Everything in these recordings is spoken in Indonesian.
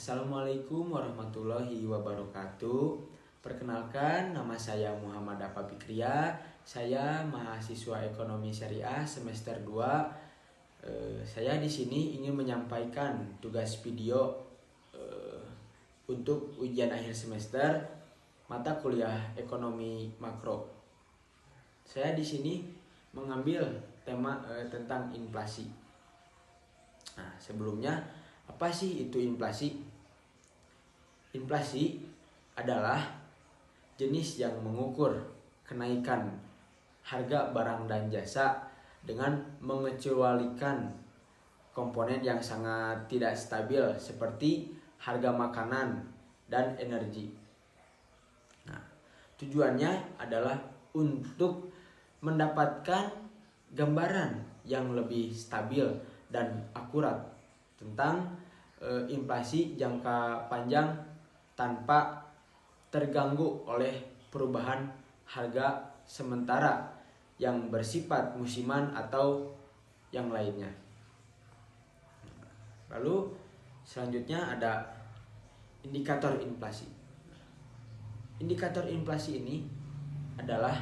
Assalamualaikum warahmatullahi wabarakatuh. Perkenalkan, nama saya Muhammad Apa Fikria. Saya mahasiswa Ekonomi Syariah semester 2. Saya di sini ingin menyampaikan tugas video untuk ujian akhir semester mata kuliah Ekonomi Makro. Saya di sini mengambil tema tentang inflasi. Nah, sebelumnya apa sih itu inflasi? Inflasi adalah jenis yang mengukur kenaikan harga barang dan jasa dengan mengecualikan komponen yang sangat tidak stabil seperti harga makanan dan energi. Nah, tujuannya adalah untuk mendapatkan gambaran yang lebih stabil dan akurat tentang inflasi jangka panjang tanpa terganggu oleh perubahan harga sementara yang bersifat musiman atau yang lainnya. Lalu selanjutnya ada indikator inflasi. Indikator inflasi ini adalah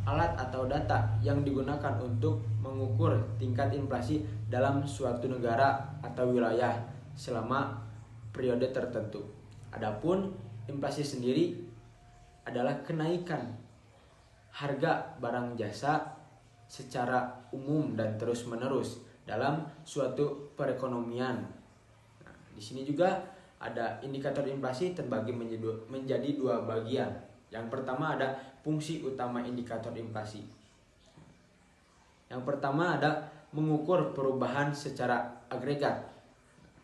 alat atau data yang digunakan untuk mengukur tingkat inflasi dalam suatu negara atau wilayah selama periode tertentu. Adapun inflasi sendiri adalah kenaikan harga barang jasa secara umum dan terus-menerus dalam suatu perekonomian. Nah, di sini juga ada indikator inflasi terbagi menjadi dua bagian. Yang pertama ada fungsi utama indikator inflasi. Yang pertama ada mengukur perubahan secara agregat.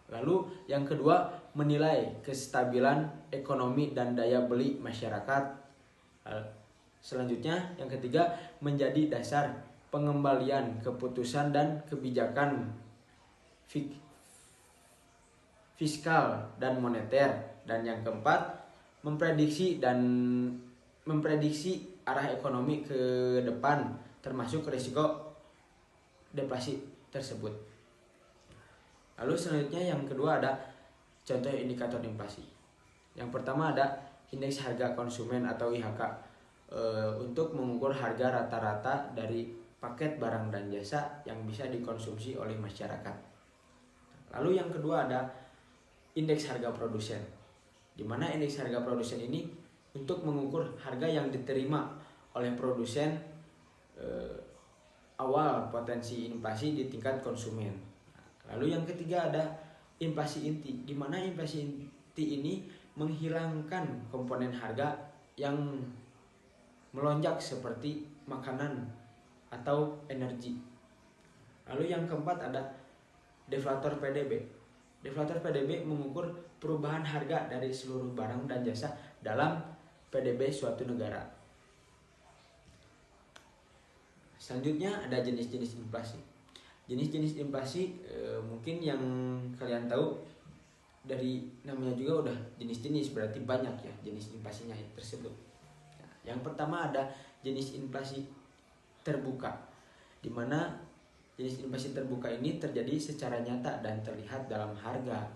Lalu yang kedua menilai kestabilan ekonomi dan daya beli masyarakat. Selanjutnya yang ketiga menjadi dasar pengembalian keputusan dan kebijakan fiskal dan moneter. Dan yang keempat memprediksi arah ekonomi ke depan termasuk risiko deflasi tersebut. Lalu selanjutnya yang kedua ada contoh indikator inflasi. Yang pertama ada indeks harga konsumen atau IHK untuk mengukur harga rata-rata dari paket barang dan jasa yang bisa dikonsumsi oleh masyarakat. Lalu yang kedua ada indeks harga produsen, di mana indeks harga produsen ini untuk mengukur harga yang diterima oleh produsen awal potensi inflasi di tingkat konsumen. Lalu yang ketiga ada inflasi inti, di mana inflasi inti ini menghilangkan komponen harga yang melonjak seperti makanan atau energi. Lalu yang keempat ada deflator PDB. Deflator PDB mengukur perubahan harga dari seluruh barang dan jasa dalam PDB suatu negara. Selanjutnya ada jenis-jenis inflasi. Jenis-jenis inflasi mungkin yang kalian tahu dari namanya juga udah jenis-jenis, berarti banyak ya jenis inflasinya tersebut. Nah, yang pertama ada jenis inflasi terbuka, di mana jenis inflasi terbuka ini terjadi secara nyata dan terlihat dalam harga.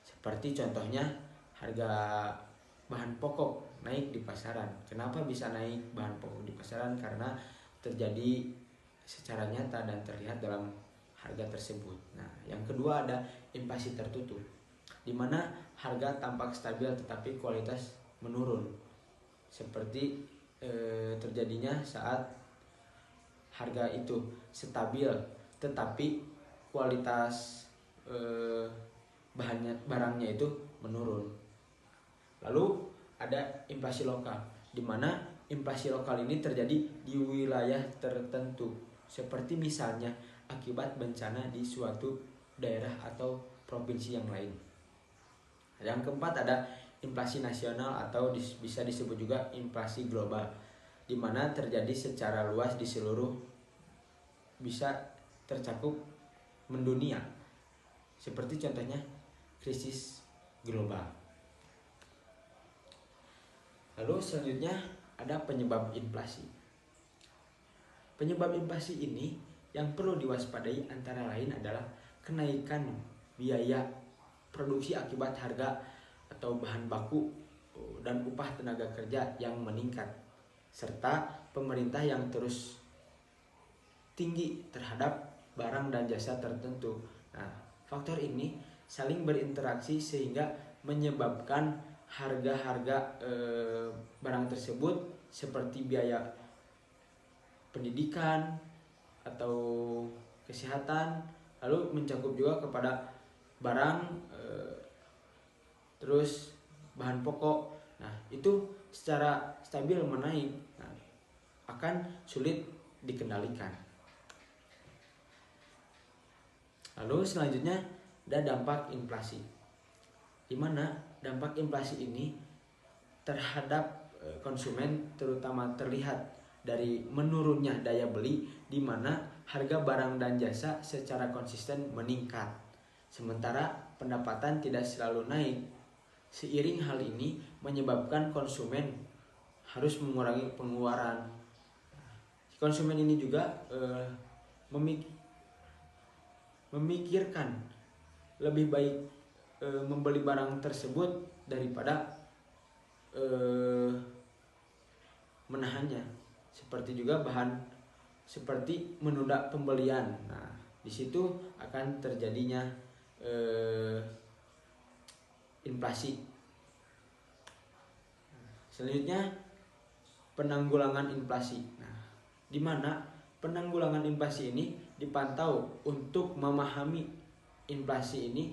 Seperti contohnya harga bahan pokok naik di pasaran. Kenapa bisa naik bahan pokok di pasaran? Karena terjadi secara nyata dan terlihat dalam harga tersebut. Nah, yang kedua ada inflasi tertutup, di mana harga tampak stabil tetapi kualitas menurun. Seperti terjadinya saat harga itu stabil tetapi kualitas barangnya itu menurun. Lalu ada inflasi lokal, di mana inflasi lokal ini terjadi di wilayah tertentu, seperti misalnya akibat bencana di suatu daerah atau provinsi yang lain. Yang keempat ada inflasi nasional atau bisa disebut juga inflasi global, di mana terjadi secara luas di seluruh, bisa tercakup mendunia, seperti contohnya krisis global. Lalu selanjutnya ada penyebab inflasi. Penyebab inflasi ini yang perlu diwaspadai antara lain adalah kenaikan biaya produksi akibat harga atau bahan baku dan upah tenaga kerja yang meningkat, serta pemerintah yang terus tinggi terhadap barang dan jasa tertentu. Nah, faktor ini saling berinteraksi sehingga menyebabkan harga-harga barang tersebut seperti biaya pendidikan atau kesehatan, lalu mencakup juga kepada barang terus bahan pokok. Nah, itu secara stabil menaik, nah, akan sulit dikendalikan. Lalu selanjutnya ada dampak inflasi, di mana dampak inflasi ini terhadap konsumen terutama terlihat dari menurunnya daya beli, di mana harga barang dan jasa secara konsisten meningkat, sementara pendapatan tidak selalu naik. Seiring hal ini menyebabkan konsumen harus mengurangi pengeluaran. Konsumen ini juga memikirkan lebih baik membeli barang tersebut daripada menahannya. Seperti juga bahan seperti menunda pembelian. Nah, di situ akan terjadinya inflasi. Selanjutnya penanggulangan inflasi. Nah, di mana penanggulangan inflasi ini dipantau untuk memahami inflasi ini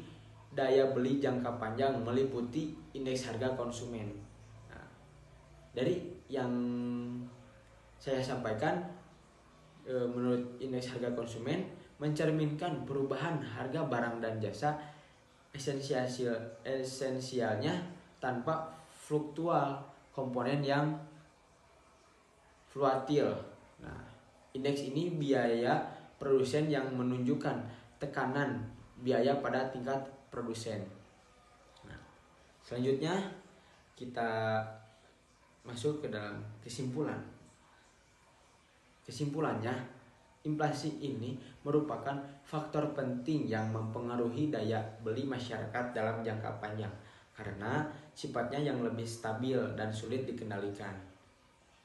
daya beli jangka panjang meliputi indeks harga konsumen. Nah, dari yang saya sampaikan, menurut indeks harga konsumen mencerminkan perubahan harga barang dan jasa esensialnya tanpa fluktual komponen yang volatil. Nah, indeks ini biaya produsen yang menunjukkan tekanan biaya pada tingkat produsen. Nah, selanjutnya kita masuk ke dalam kesimpulan. Kesimpulannya, inflasi ini merupakan faktor penting yang mempengaruhi daya beli masyarakat dalam jangka panjang karena sifatnya yang lebih stabil dan sulit dikendalikan.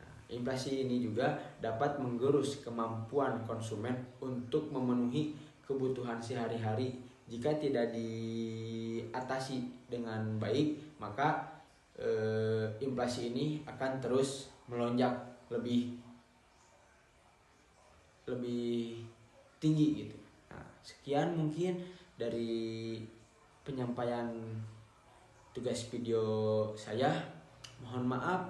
Nah, inflasi ini juga dapat menggerus kemampuan konsumen untuk memenuhi kebutuhan sehari-hari. Jika tidak diatasi dengan baik, maka inflasi ini akan terus melonjak lebih tinggi gitu. Nah, sekian mungkin dari penyampaian tugas video saya. Mohon maaf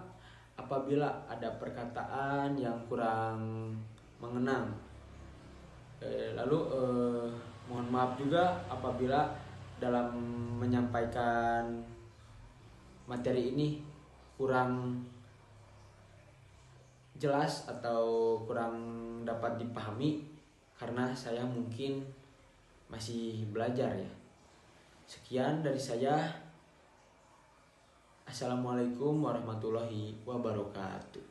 apabila ada perkataan yang kurang mengenang. Lalu mohon maaf juga apabila dalam menyampaikan materi ini kurang jelas atau kurang dapat dipahami karena saya mungkin masih belajar ya. Sekian dari saya. Assalamualaikum warahmatullahi wabarakatuh.